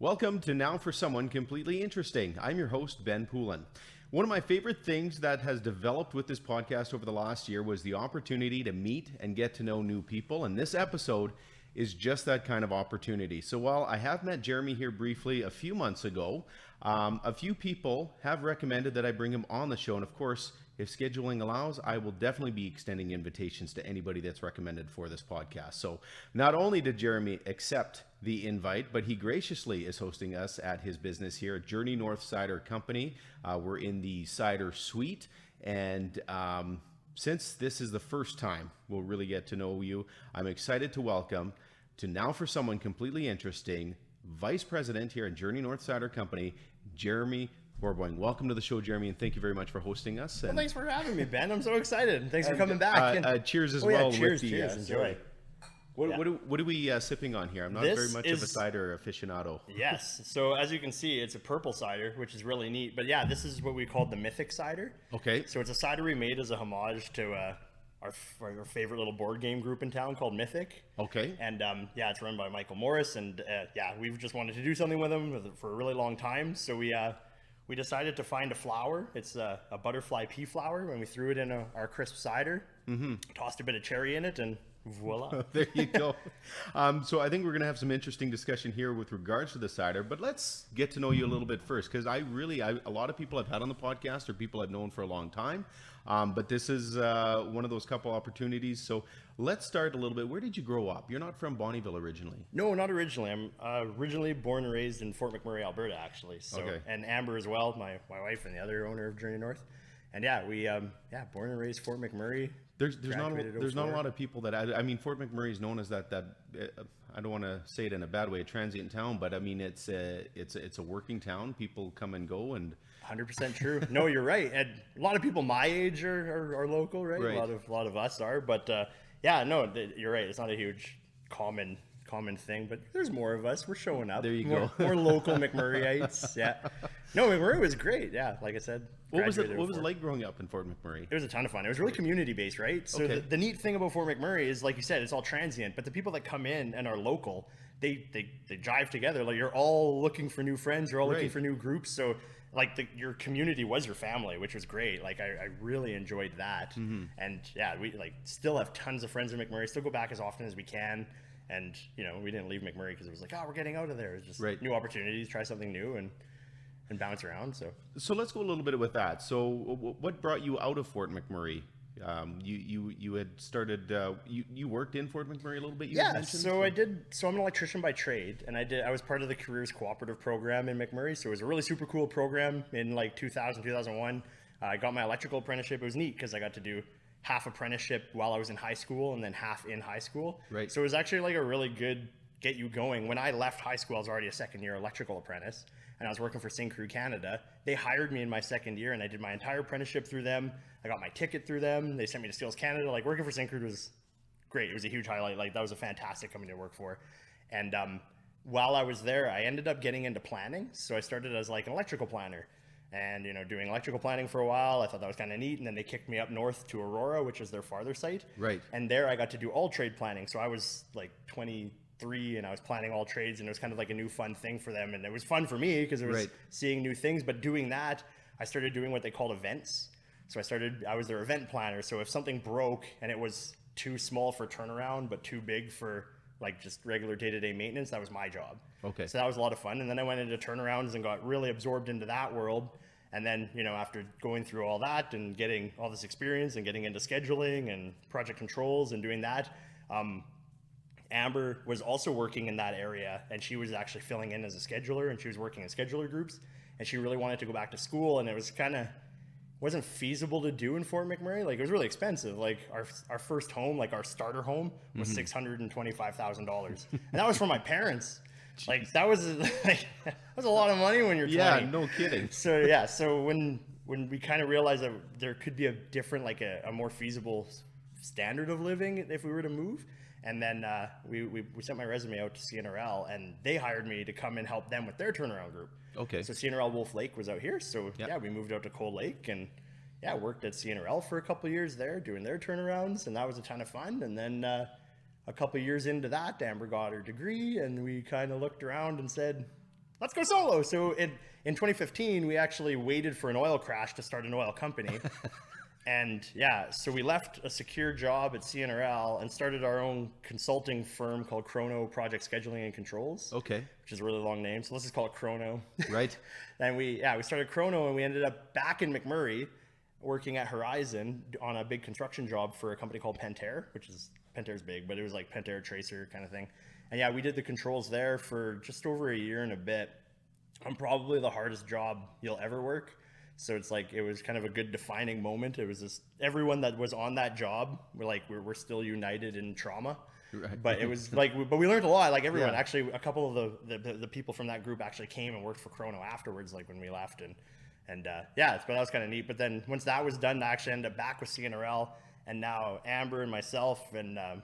Welcome to Now for Someone Completely Interesting. I'm your host, Ben Poulin. One of my favorite things that has developed with this podcast over the last year was the opportunity to meet and get to know new people. And this episode is just that kind of opportunity. So while I have met Jeremy here briefly a few months ago, a few people have recommended that I bring him on the show. And of course, if scheduling allows, I will definitely be extending invitations to anybody that's recommended for this podcast. So not only did Jeremy accept the invite, but he graciously is hosting us at his business here at Journey North Cider Co. We're in the cider suite. And since this is the first time we'll really get to know you, I'm excited to welcome to Now for Someone Completely Interesting, Vice President here at Journey North Cider Company, Jeremy Bourboing. Welcome to the show, Jeremy, and thank you very much for hosting us. Well, thanks for having me, Ben. I'm so excited. And thanks for coming back. Cheers as well. Cheers, enjoy. What are we sipping on here? I'm not very much of a cider aficionado. Yes. So as you can see, it's a purple cider, which is really neat. But yeah, this is what we call the Mythic cider. Okay. So it's a cidery made as a homage to our favorite little board game group in town called Mythic. Okay. And yeah, it's run by Michael Morris. And yeah, we've just wanted to do something with them for a really long time. So we decided to find a flower. It's a butterfly pea flower, and we threw it in our crisp cider, tossed a bit of cherry in it, and voila. There you go. So I think we're going to have some interesting discussion here with regards to the cider, but let's get to know you a little bit first, because a lot of people I've had on the podcast are people I've known for a long time, but this is one of those couple opportunities. So let's start a little bit. Where did you grow up? You're not from Bonnyville originally. No, not originally. I'm originally born and raised in Fort McMurray, Alberta, actually. So, okay. And Amber as well, my wife and the other owner of Journey North. And yeah, we born and raised Fort McMurray. There's not a lot of people that I mean, Fort McMurray is known as that I don't want to say it in a bad way, a transient town, but I mean it's a working town. People come and go, and 100% true. No, you're right. And a lot of people my age are local, right? Right. A lot of us are, but yeah, no, you're right. It's not a huge common thing, but there's more of us. We're showing up. There you go. More local McMurrayites. Yeah. No, McMurray was great. Yeah, like I said. What was it like growing up in Fort McMurray? It was a ton of fun. It was really community based, right? So okay. the neat thing about Fort McMurray is, like you said, it's all transient, but the people that come in and are local, they jive together. Like, you're all looking for new friends, you're all looking for new groups. So like your community was your family, which was great. Like I really enjoyed that. And yeah, we still have tons of friends in McMurray, still go back as often as we can. And we didn't leave McMurray because it was like, we're getting out of there. It's just new opportunities, try something new and bounce around. So let's go a little bit with that. So what brought you out of Fort McMurray? You had started, you worked in Fort McMurray a little bit? I did. So I'm an electrician by trade, and I was part of the Careers Cooperative program in McMurray. So it was a really super cool program in 2000, 2001. I got my electrical apprenticeship. It was neat because I got to do half apprenticeship while I was in high school and then half in high school. Right. So it was actually a really good get you going. When I left high school, I was already a second year electrical apprentice, and I was working for Syncrude Canada. They hired me in my second year, and I did my entire apprenticeship through them. I got my ticket through them. They sent me to Steels Canada. Working for Syncrude was great. It was a huge highlight. That was a fantastic company to work for. And while I was there, I ended up getting into planning. So I started as an electrical planner. And, doing electrical planning for a while. I thought that was kind of neat. And then they kicked me up north to Aurora, which is their farther site. Right. And there I got to do all trade planning. So I was 23 and I was planning all trades, and it was kind of a new fun thing for them. And it was fun for me because it was seeing new things. But doing that, I started doing what they called events. So I was their event planner. So if something broke and it was too small for turnaround, but too big for just regular day-to-day maintenance, that was my job. Okay. So that was a lot of fun. And then I went into turnarounds and got really absorbed into that world. And then, after going through all that and getting all this experience and getting into scheduling and project controls and doing that, Amber was also working in that area, and she was actually filling in as a scheduler, and she was working in scheduler groups, and she really wanted to go back to school, and it was wasn't feasible to do in Fort McMurray. It was really expensive. Our first home, our starter home, was $625,000, and that was from my parents. That was a lot of money when you're 20. Yeah, no kidding. So yeah, so when we kind of realized that there could be a different, a more feasible standard of living if we were to move, and then we sent my resume out to CNRL, and they hired me to come and help them with their turnaround group. Okay. So CNRL Wolf Lake was out here, so yeah, we moved out to Cold Lake, and yeah, worked at CNRL for a couple of years there doing their turnarounds, and that was a ton of fun. And then a couple of years into that, Amber got her degree, and we kind of looked around and said, let's go solo. So in 2015, we actually waited for an oil crash to start an oil company. And yeah, so we left a secure job at CNRL and started our own consulting firm called Chrono Project Scheduling and Controls. Okay. Which is a really long name. So let's just call it Chrono. Right. And we started Chrono, and we ended up back in McMurray working at Horizon on a big construction job for a company called Pentair, Pentair's big, but it was like Pentair Tracer kind of thing. And yeah, we did the controls there for just over a year and a bit. And probably the hardest job you'll ever work. So it's like, it was kind of a good defining moment. It was just everyone that was on that job, we're still united in trauma. Right. But it was like, but we learned a lot. Like everyone, actually, a couple of the people from that group actually came and worked for Chrono afterwards, like when we left. And yeah, but that was kind of neat. But then once that was done, I actually ended up back with CNRL. And now Amber and myself and a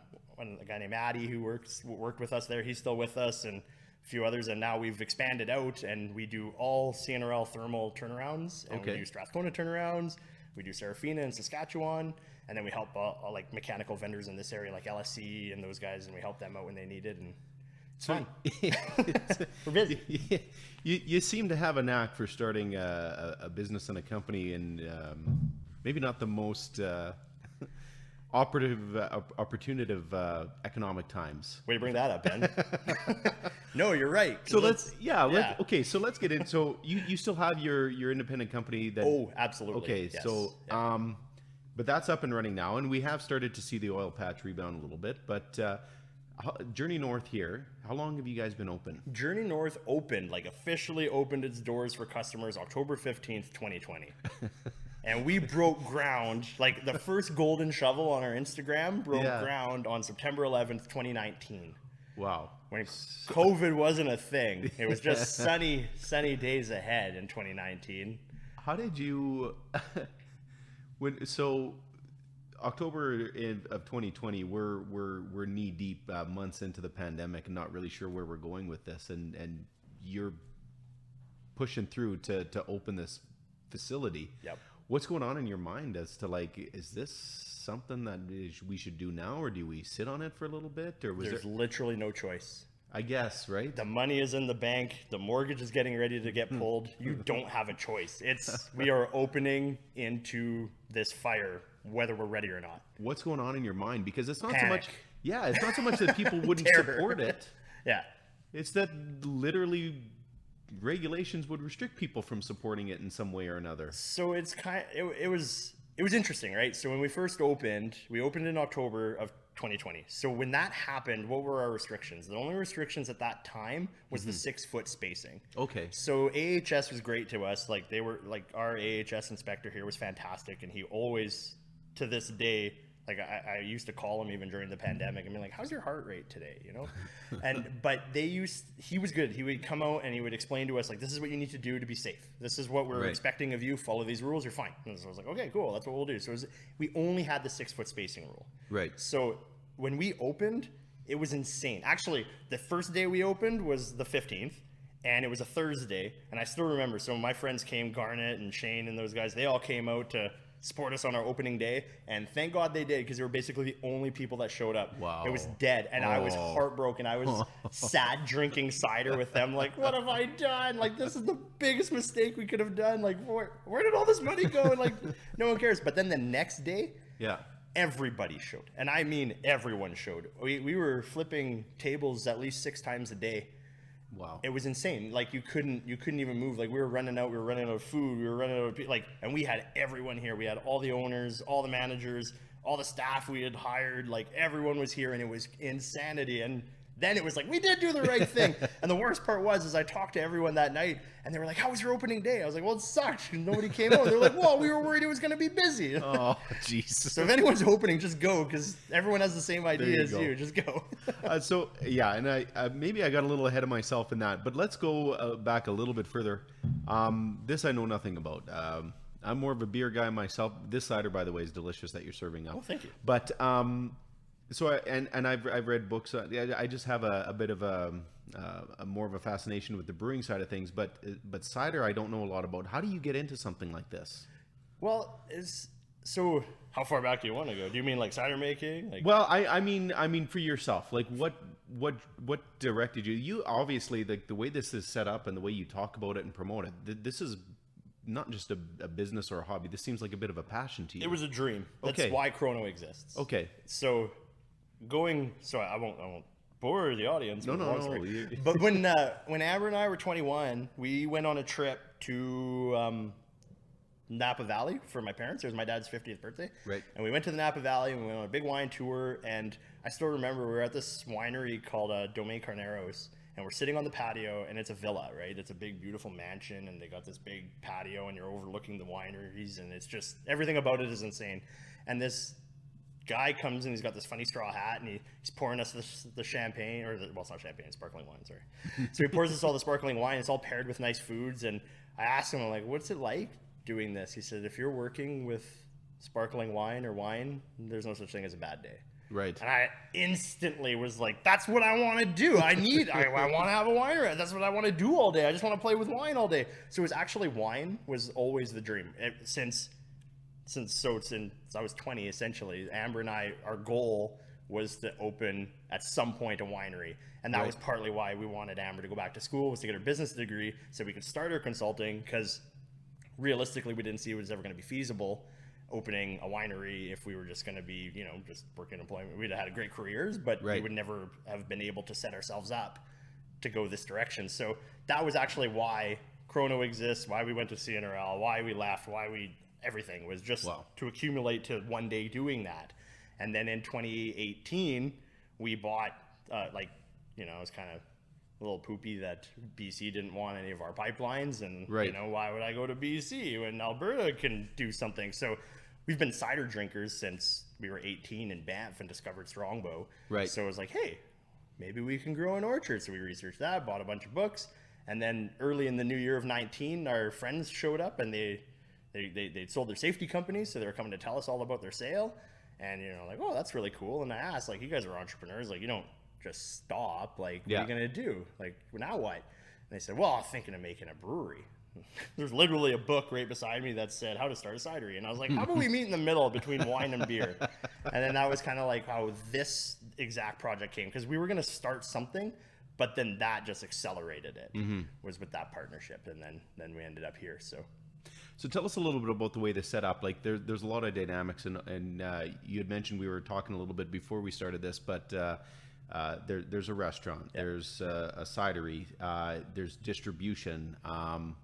guy named Addy who worked with us there, he's still with us, and a few others. And now we've expanded out and we do all CNRL thermal turnarounds. And we do Strathcona turnarounds. We do Serafina in Saskatchewan. And then we help all like mechanical vendors in this area, like LSE and those guys, and we help them out when they need it. And it's fun. We're busy. You seem to have a knack for starting a business and a company in maybe not the most opportunative economic times. Way to bring that up, Ben. No, you're right. So let's get in. So you still have your independent company that? Oh, absolutely. Okay, yes. So but that's up and running now, and we have started to see the oil patch rebound a little bit. But Journey North here, how long have you guys been open? Journey North officially opened its doors for customers October 15th, 2020. And we broke ground, like the first golden shovel on our Instagram broke ground on September 11th, 2019. Wow. When COVID wasn't a thing. It was just sunny days ahead in 2019. How did you... So October of 2020, we're knee deep months into the pandemic and not really sure where we're going with this, and you're pushing through to open this facility. Yep. What's going on in your mind as to is this something that we should do now, or do we sit on it for a little bit, or there's literally no choice? I guess, right? The money is in the bank. The mortgage is getting ready to get pulled. You don't have a choice. We are opening into this fire, whether we're ready or not. What's going on in your mind? Because it's not Panic. so much. Yeah, it's not so much that people wouldn't support it. Yeah. It's that literally regulations would restrict people from supporting it in some way or another. So it's it was interesting, right? So when we first opened, we opened in October of 2020. So when that happened, what were our restrictions? The only restrictions at that time was the 6-foot spacing. Okay. So AHS was great to us. Like our AHS inspector here was fantastic, and he always, to this day, like I used to call him even during the pandemic and be like, how's your heart rate today? You know? But he was good. He would come out and he would explain to us, like, this is what you need to do to be safe. This is what we're expecting of you. Follow these rules. You're fine. And so I was like, okay, cool. That's what we'll do. So we only had the 6-foot spacing rule. Right. So when we opened, it was insane. Actually, the first day we opened was the 15th. And it was a Thursday. And I still remember. So my friends came, Garnet and Shane and those guys, they all came out to support us on our opening day, and thank God they did, because they were basically the only people that showed up. Wow. It was dead, and I was heartbroken. I was sad drinking cider with them, like, what have I done? Like, this is the biggest mistake we could have done. Like, where did all this money go? And like, no one cares. But then the next day, everybody showed, and I mean everyone showed. We were flipping tables at least 6 times a day. Wow. It was insane. Like you couldn't even move. Like we were running out of food. We were running out of and we had everyone here. We had all the owners, all the managers, all the staff we had hired. Like everyone was here, and it was insanity. And then it was like, we did do the right thing. And the worst part was I talked to everyone that night, and they were like, how was your opening day? I was like, well, it sucked. Nobody came out. They were like, well, we were worried it was going to be busy. Oh, Jesus. So if anyone's opening, just go, because everyone has the same idea as you. Just go. And I maybe I got a little ahead of myself in that, but let's go back a little bit further. This I know nothing about. I'm more of a beer guy myself. This cider, by the way, is delicious that you're serving up. Oh, thank you. But so I've read books. I just have a bit of a more of a fascination with the brewing side of things. But cider, I don't know a lot about. How do you get into something like this? Well, So how far back do you want to go? Do you mean like cider making? Like, Well, I mean for yourself, like what directed you? You obviously, like the way this is set up and the way you talk about it and promote it, this is not just a business or a hobby. This seems like a bit of a passion to you. it was a dream. That's Okay. why Chrono exists. Okay. So I won't bore the audience. No, with a no, long no. story. But when Amber and I were 21, we went on a trip to Napa Valley for my parents. It was my dad's 50th birthday. Right. And we went to the Napa Valley and we went on a big wine tour. And I still remember we were at this winery called Domaine Carneros. And we're sitting on the patio, and it's a villa, right? It's a big, beautiful mansion, and they got this big patio, and you're overlooking the wineries, and it's just, everything about it is insane. And this guy comes, and he's got this funny straw hat, and he's pouring us the champagne, well, it's not champagne, it's sparkling wine, sorry. So he pours us all the sparkling wine, it's all paired with nice foods, and I asked him, I'm like, what's it like doing this? He said, if you're working with sparkling wine or wine, there's no such thing as a bad day. Right. And I instantly was like, that's what I want to do. I want to have a winery. That's what I want to do all day. I just want to play with wine all day. So it was actually wine was always the dream. Since I was 20, essentially, Amber and I, our goal was to open at some point a winery. And that was partly why we wanted Amber to go back to school, was to get her business degree so we could start her consulting, because realistically we didn't see it was ever going to be feasible opening a winery if we were just going to be, just working employment. We'd have had great careers, but we would never have been able to set ourselves up to go this direction. So that was actually why Chrono exists, why we went to CNRL, why we left, everything was just to accumulate to one day doing that. And then in 2018, we bought, it was kind of a little poopy that BC didn't want any of our pipelines, and why would I go to BC when Alberta can do something? So we've been cider drinkers since we were 18 in Banff and discovered Strongbow. Right. So it was like, hey, maybe we can grow an orchard. So we researched that, bought a bunch of books, and then early in the new year of 19, our friends showed up, and they'd sold their safety companies, so they were coming to tell us all about their sale. And like, oh, that's really cool. And I asked, like, you guys are entrepreneurs, like, you don't just stop, like, what are you gonna do, like, now what? And they said, well, I'm thinking of making a brewery. There's literally a book right beside me that said how to start a cidery, and I was like, how about we meet in the middle between wine and beer? And then that was kind of like how this exact project came, because we were going to start something, but then that just accelerated it. Was with that partnership, and then we ended up here. So tell us a little bit about the way they set up. Like there's a lot of dynamics, and you had mentioned, we were talking a little bit before we started this, but there's a restaurant, there's a cidery, there's distribution.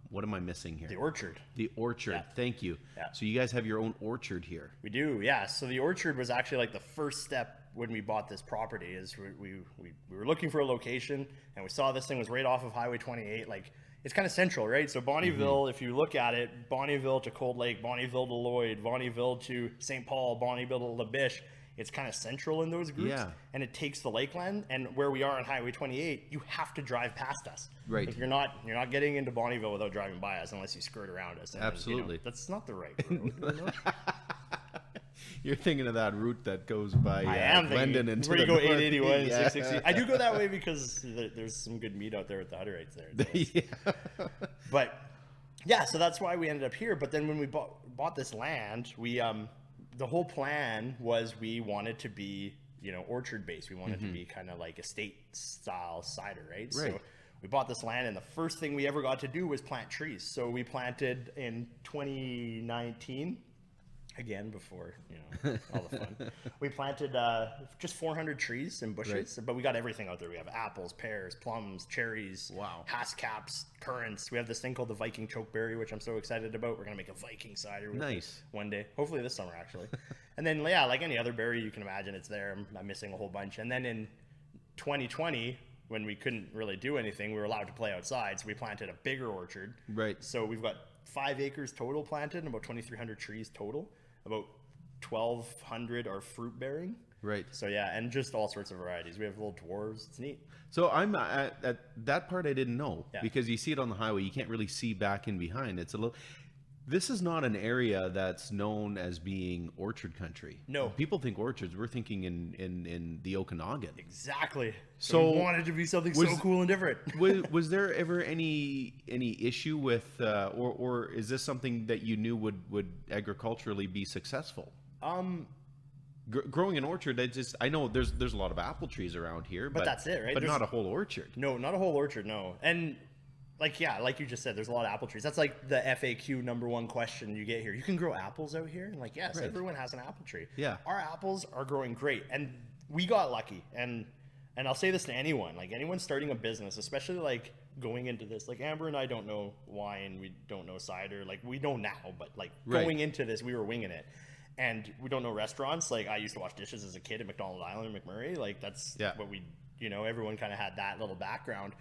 What am I missing here? The orchard. The orchard. Thank you. So you guys have your own orchard here. We do, yeah. So the orchard was actually like the first step when we bought this property. Is we were looking for a location, and we saw this thing was right off of Highway 28. Like, it's kind of central, right? So Bonnyville, if you look at it, Bonnyville to Cold Lake, Bonnyville to Lloyd, Bonnyville to St. Paul, Bonnyville to LaBiche. It's kind of central in those groups, and it takes the lakeland. And where we are on Highway 28, you have to drive past us. Right. Like, you're not getting into Bonnyville without driving by us unless you skirt around us. And absolutely. That's not the right road. You're thinking of that route that goes by Glendon and where you go 881 and 660. I do go that way because there's some good meat out there with the Hutterites there. But yeah, so that's why we ended up here. But then when we bought this land, we the whole plan was we wanted to be, orchard based. We wanted to be kind of like estate style cider, right? So we bought this land, and the first thing we ever got to do was plant trees. So we planted in 2019, again, before, all the fun. We planted just 400 trees and bushes, but we got everything out there. We have apples, pears, plums, cherries, haskcaps, currants. We have this thing called the Viking chokeberry, which I'm so excited about. We're going to make a Viking cider with it one day. Hopefully this summer, actually. And then, like any other berry you can imagine, it's there. I'm missing a whole bunch. And then in 2020, when we couldn't really do anything, we were allowed to play outside, so we planted a bigger orchard. So we've got 5 acres total planted and about 2,300 trees total. About 1,200 are fruit bearing. So yeah, and just all sorts of varieties. We have little dwarves. It's neat. So I'm at that part I didn't know, because you see it on the highway, you can't really see back and behind. It's a little. This is not an area that's known as being orchard country. No. When people think orchards, we're thinking in the Okanagan. Exactly. So we wanted to be something so cool and different. was there ever any issue with, or is this something that you knew would agriculturally be successful? Growing an orchard, I know there's a lot of apple trees around here, but that's it, right? But not a whole orchard. No, not a whole orchard, no. And like you just said, there's a lot of apple trees. That's like the FAQ #1 question you get here. You can grow apples out here? And like, yes, Right. Everyone has an apple tree. Yeah. Our apples are growing great. And we got lucky. And I'll say this to anyone, like anyone starting a business, especially like going into this, like Amber and I don't know wine, we don't know cider. Like we know now, but like Right. going into this, we were winging it. And we don't know restaurants. Like I used to wash dishes as a kid at McDonald Island and McMurray. Like that's what we, everyone kind of had that little background.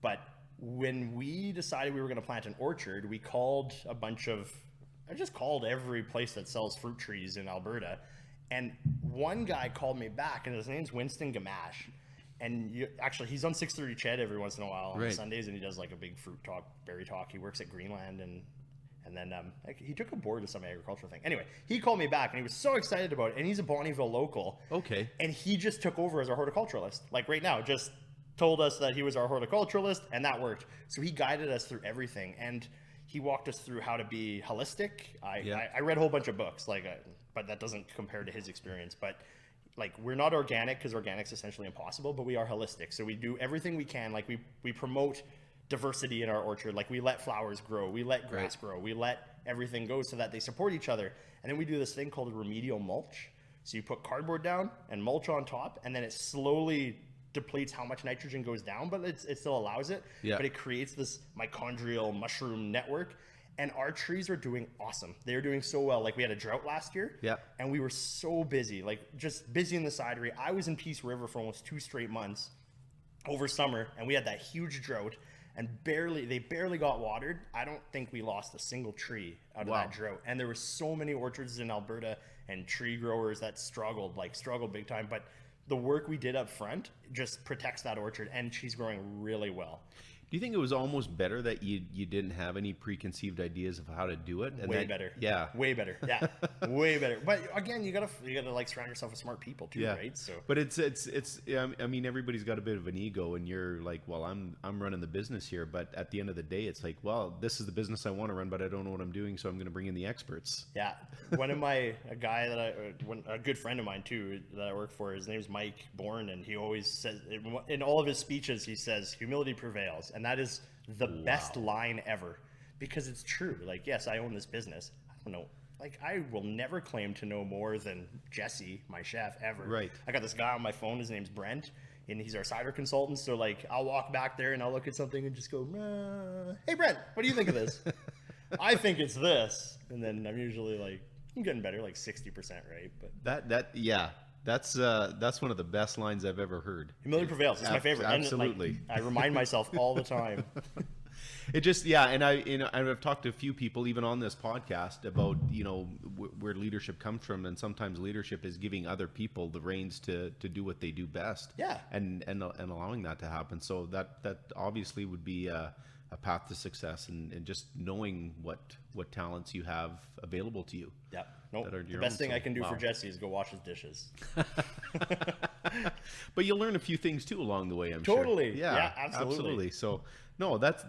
But when we decided we were going to plant an orchard, we called I just called every place that sells fruit trees in Alberta. And one guy called me back, and his name's Winston Gamache. And he's on 630 Ched every once in a while on Sundays, and he does like a big fruit talk, berry talk. He works at Greenland, and then he took a board to some agricultural thing. Anyway, he called me back, and he was so excited about it. And he's a Bonnyville local. Okay. And he just took over as our horticulturalist, like right now, just told us that he was our horticulturalist, and that worked. So he guided us through everything, and he walked us through how to be holistic. I read a whole bunch of books, but that doesn't compare to his experience. But like, we're not organic because organic's essentially impossible, but we are holistic. So we do everything we can. Like we promote diversity in our orchard. Like we let flowers grow, we let grass grow, we let everything go so that they support each other. And then we do this thing called remedial mulch. So you put cardboard down and mulch on top, and then it slowly depletes how much nitrogen goes down, but it still allows it. But it creates this mitochondrial mushroom network. And our trees are doing awesome. They're doing so well. Like we had a drought last year, and we were so busy, like just busy in the cidery. I was in Peace River for almost 2 straight months over summer, and we had that huge drought, and they barely got watered. I don't think we lost a single tree out of that drought. And there were so many orchards in Alberta and tree growers that struggled big time. But the work we did up front just protects that orchard, and she's growing really well. Do you think it was almost better that you didn't have any preconceived ideas of how to do it? And way better. Yeah. Way better. Yeah. Way better. But again, you gotta like surround yourself with smart people too, right? So. But it's I mean, everybody's got a bit of an ego, and you're like, well, I'm running the business here, but at the end of the day, it's like, well, this is the business I want to run, but I don't know what I'm doing, so I'm going to bring in the experts. Yeah. A good friend of mine too that I work for, his name's Mike Bourne, and he always says in all of his speeches, he says humility prevails. And that is the best line ever, because it's true. Like, yes, I own this business. I don't know. Like, I will never claim to know more than Jesse, my chef, ever. Right. I got this guy on my phone. His name's Brent, and he's our cider consultant. So, like, I'll walk back there and I'll look at something and just go, hey, Brent, what do you think of this? I think it's this. And then I'm usually like, I'm getting better, like 60%, right? But That's one of the best lines I've ever heard. Humility prevails. It's my favorite. Absolutely. And, I remind myself all the time. It just, and I've talked to a few people even on this podcast about, where leadership comes from, and sometimes leadership is giving other people the reins to do what they do best. Yeah. And allowing that to happen. So that obviously would be a path to success, and just knowing what talents you have available to you. Yeah. Nope. The best thing I can do for Jesse is go wash his dishes. But you'll learn a few things too along the way, I'm totally. sure. Yeah, absolutely. So no, that's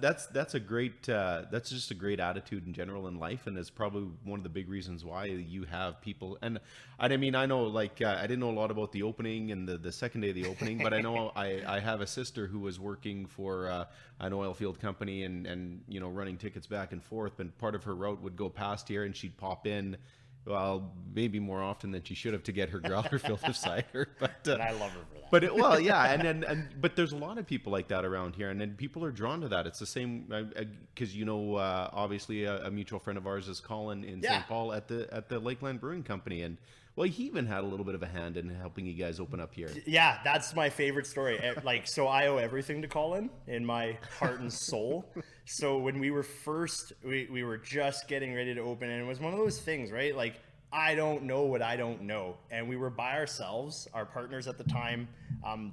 a great that's just a great attitude in general in life, and it's probably one of the big reasons why you have people. And I mean, I know, like, I didn't know a lot about the opening and the second day of the opening, but I know I have a sister who was working for an oilfield company and running tickets back and forth, and part of her route would go past here, and she'd pop in. Well, maybe more often than she should have to get her growler filled with cider. But and I love her for that. But but there's a lot of people like that around here, and then people are drawn to that. It's the same because obviously a mutual friend of ours is Colin in St. Paul at the Lakeland Brewing Company, and well, he even had a little bit of a hand in helping you guys open up here. Yeah, that's my favorite story. So I owe everything to Colin in my heart and soul. So when we were we were just getting ready to open, and it was one of those things, right? Like, I don't know what I don't know. And we were by ourselves. Our partners at the time,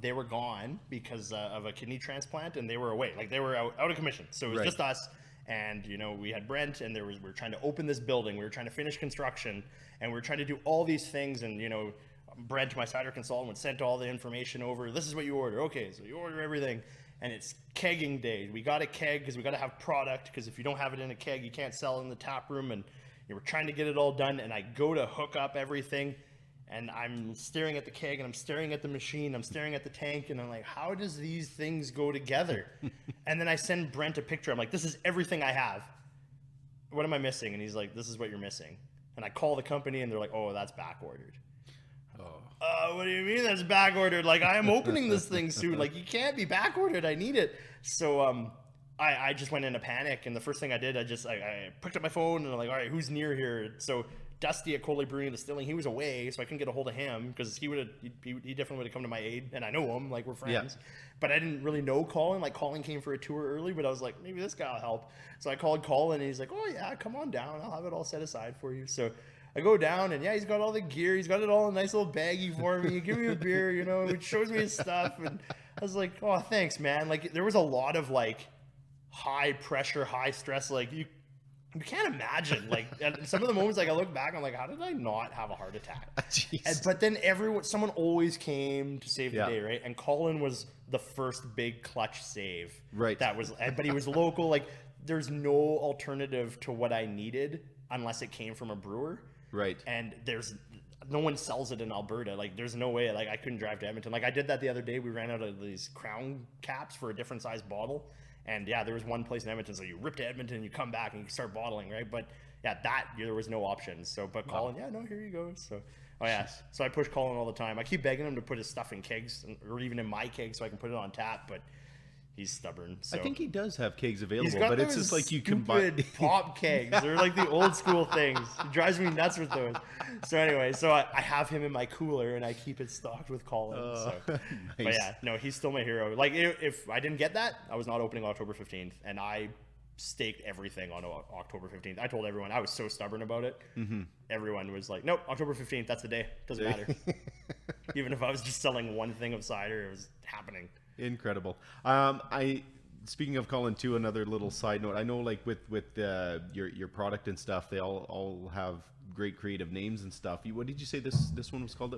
they were gone because of a kidney transplant, and they were away. Like, they were out of commission. So it was just us. And, you know, we had Brent, and we were trying to open this building. We were trying to finish construction, and we were trying to do all these things. And, you know, Brent, my cider consultant, would send all the information over. This is what you order. Okay, so you order everything. And it's kegging day. We got a keg because we got to have product, because if you don't have it in a keg, you can't sell in the tap room. And we're trying to get it all done. And I go to hook up everything, and I'm staring at the keg, and I'm staring at the machine, I'm staring at the tank, and I'm like, how does these things go together? And then I send Brent a picture. I'm like, this is everything I have. What am I missing? And he's like, this is what you're missing. And I call the company, and they're like, oh, that's back ordered. What do you mean that's back ordered? Like, I am opening this thing soon. Like, you can't be back ordered. I need it. So I just went into panic, and the first thing I did, I picked up my phone, and I'm like, all right, who's near here? So Dusty at Coley Brewing and Distilling, he was away, so I couldn't get a hold of him, because he definitely would have come to my aid, and I know him, like, we're friends. Yeah. But I didn't really know Colin. Like, Colin came for a tour early, but I was like, maybe this guy will help. So I called Colin, and he's like, oh yeah, come on down, I'll have it all set aside for you. So I go down, and yeah, he's got all the gear, he's got it all in a nice little baggie for me, give me a beer, you know, it shows me his stuff. And I was like, oh, thanks, man. Like, there was a lot of, like, high pressure, high stress, like, you can't imagine, like, some of the moments, like, I look back, I'm like, how did I not have a heart attack? But then someone always came to save the day, right? And Colin was the first big clutch save. Right. But he was local. Like, there's no alternative to what I needed unless it came from a brewer. Right. And no one sells it in Alberta. Like, there's no way, like, I couldn't drive to Edmonton. Like, I did that the other day. We ran out of these crown caps for a different size bottle. And yeah, there was one place in Edmonton, so you rip to Edmonton, you come back, and you start bottling, right? But yeah, there was no options. So, but Colin, yeah, no, here you go. So, oh yeah, so I push Colin all the time. I keep begging him to put his stuff in kegs, or even in my keg, so I can put it on tap. But he's stubborn. So. I think he does have kegs available, but it's just like you combine pop kegs. They're like the old school things. It drives me nuts with those. So anyway, so I have him in my cooler, and I keep it stocked with Colin. Nice. But yeah, no, he's still my hero. Like, if I didn't get that, I was not opening October 15th, and I staked everything on October 15th. I told everyone, I was so stubborn about it. Mm-hmm. Everyone was like, nope, October 15th, that's the day. Doesn't matter. Even if I was just selling one thing of cider, it was happening. Incredible. Speaking of Colin too, another little side note. I know, like, with your product and stuff, they all have great creative names and stuff. What did you say this one was called?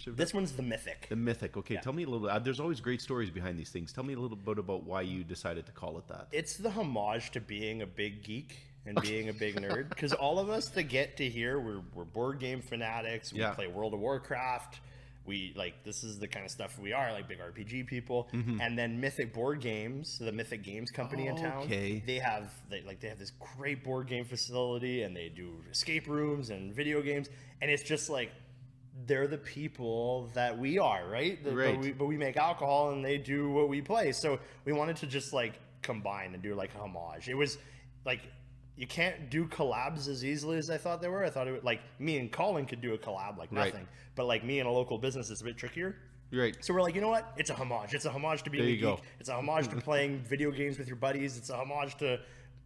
This one's the Mythic. The Mythic. Okay, yeah. Tell me a little. There's always great stories behind these things. Tell me a little bit about why you decided to call it that. It's the homage to being a big geek and being a big nerd. Because all of us that get to here, we're board game fanatics. We play World of Warcraft. This is the kind of stuff we are, like, big RPG people. Mm-hmm. And then Mythic Board Games, the Mythic Games company in town, they have this great board game facility, and they do escape rooms and video games, and it's just like, they're the people that we are, right? But we make alcohol, and they do what we play. So we wanted to just, like, combine and do, like, a homage. It was like, you can't do collabs as easily as I thought they were. I thought it would, like, me and Colin could do a collab like nothing. Right. But, like, me and a local business is a bit trickier. Right. So we're like, you know what? It's a homage. It's a homage to being a geek. It's a homage to playing video games with your buddies. It's a homage to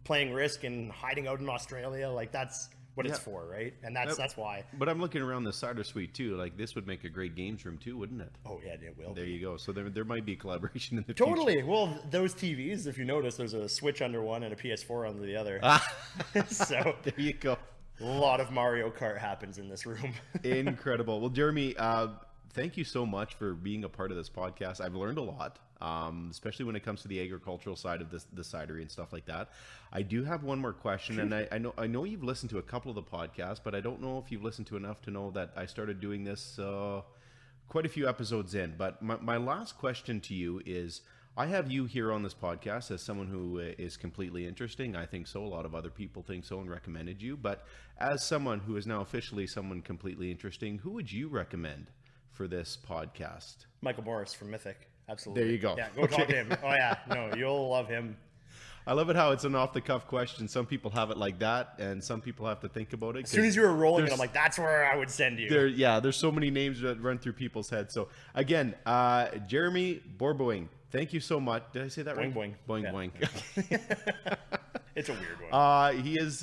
playing Risk and hiding out in Australia. Like, that's what it's for, right? And that's why. But I'm looking around the cider suite too. Like, this would make a great games room too, wouldn't it? Oh yeah, it will. There you go. So there might be a collaboration in the future. Totally. Well, those TVs, if you notice, there's a Switch under one and a PS4 under the other. So there you go. A lot of Mario Kart happens in this room. Incredible. Well, Jeremy, thank you so much for being a part of this podcast. I've learned a lot, especially when it comes to the agricultural side of the cidery and stuff like that. I do have one more question, and I know you've listened to a couple of the podcasts, but I don't know if you've listened to enough to know that I started doing this quite a few episodes in. But my last question to you is, I have you here on this podcast as someone who is completely interesting. I think so. A lot of other people think so and recommended you. But as someone who is now officially someone completely interesting, who would you recommend for this podcast? Michael Morris from Mythic. Absolutely. There you go. Yeah, go talk to him. Oh yeah, no, you'll love him. I love it how it's an off-the-cuff question. Some people have it like that, and some people have to think about it. As soon as you were rolling it, I'm like, that's where I would send you. There's so many names that run through people's heads. So again, Jeremy Bourboing, thank you so much. Did I say that right? Boing. Boing, boing. It's a weird one. He's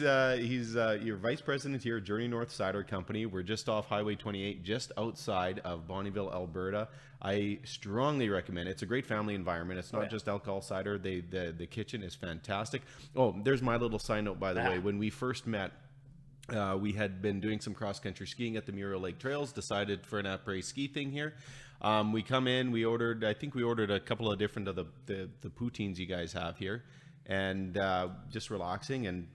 your vice president here at Journey North Cider Company. We're just off Highway 28, just outside of Bonnyville, Alberta. I strongly recommend it. It's a great family environment. It's not just alcohol cider. The kitchen is fantastic. Oh, there's my little side note, by the way. When we first met, we had been doing some cross-country skiing at the Muriel Lake Trails, decided for an après ski thing here. We come in, I think we ordered a couple of different of the poutines you guys have here, and just relaxing. And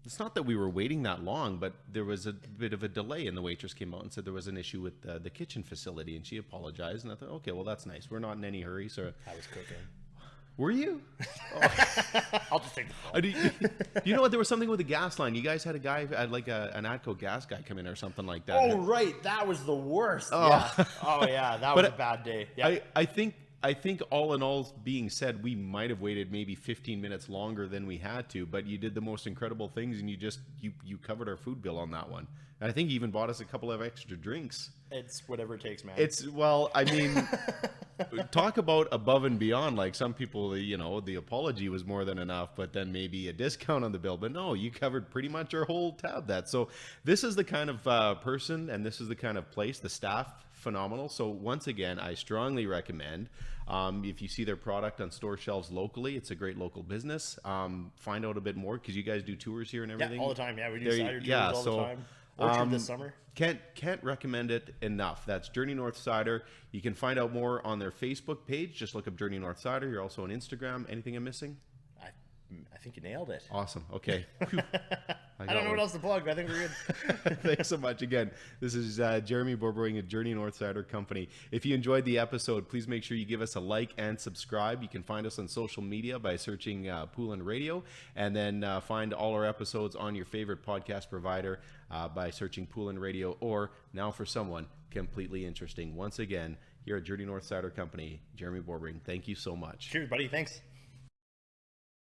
it's not that we were waiting that long, but there was a bit of a delay, and the waitress came out and said there was an issue with the kitchen facility, and she apologized. And I thought, okay, well, that's nice. We're not in any hurry. So I was cooking. Were you? I'll just take the phone. You know what? There was something with the gas line. You guys had a guy, like an ATCO gas guy come in or something like that. Oh, right. That was the worst. Oh, yeah. Oh, yeah. That was a bad day. Yeah. I think all in all being said, we might have waited maybe 15 minutes longer than we had to, but you did the most incredible things, and you covered our food bill on that one. And I think you even bought us a couple of extra drinks. It's whatever it takes, man. Well, I mean, talk about above and beyond. Like some people, the apology was more than enough, but then maybe a discount on the bill. But no, you covered pretty much our whole tab. So this is the kind of person, and this is the kind of place. The staff, phenomenal. So once again, I strongly recommend, if you see their product on store shelves locally, it's a great local business. Find out a bit more, because you guys do tours here and everything. Yeah, all the time. Yeah, we do cider tours all the time. Orchard this summer. Can't recommend it enough. That's Journey North Cider. You can find out more on their Facebook page. Just look up Journey North Cider. You're also on Instagram. Anything I'm missing? I think you nailed it. Awesome. Okay. I don't know what else to plug, but I think we're good. Thanks so much. Again, this is Jeremy Bourboing at Journey North Cider Company. If you enjoyed the episode, please make sure you give us a like and subscribe. You can find us on social media by searching Poolin Radio, and then find all our episodes on your favorite podcast provider by searching Poolin Radio, or Now for Someone Completely Interesting. Once again, here at Journey North Cider Company, Jeremy Bourboing, thank you so much. Cheers, buddy. Thanks.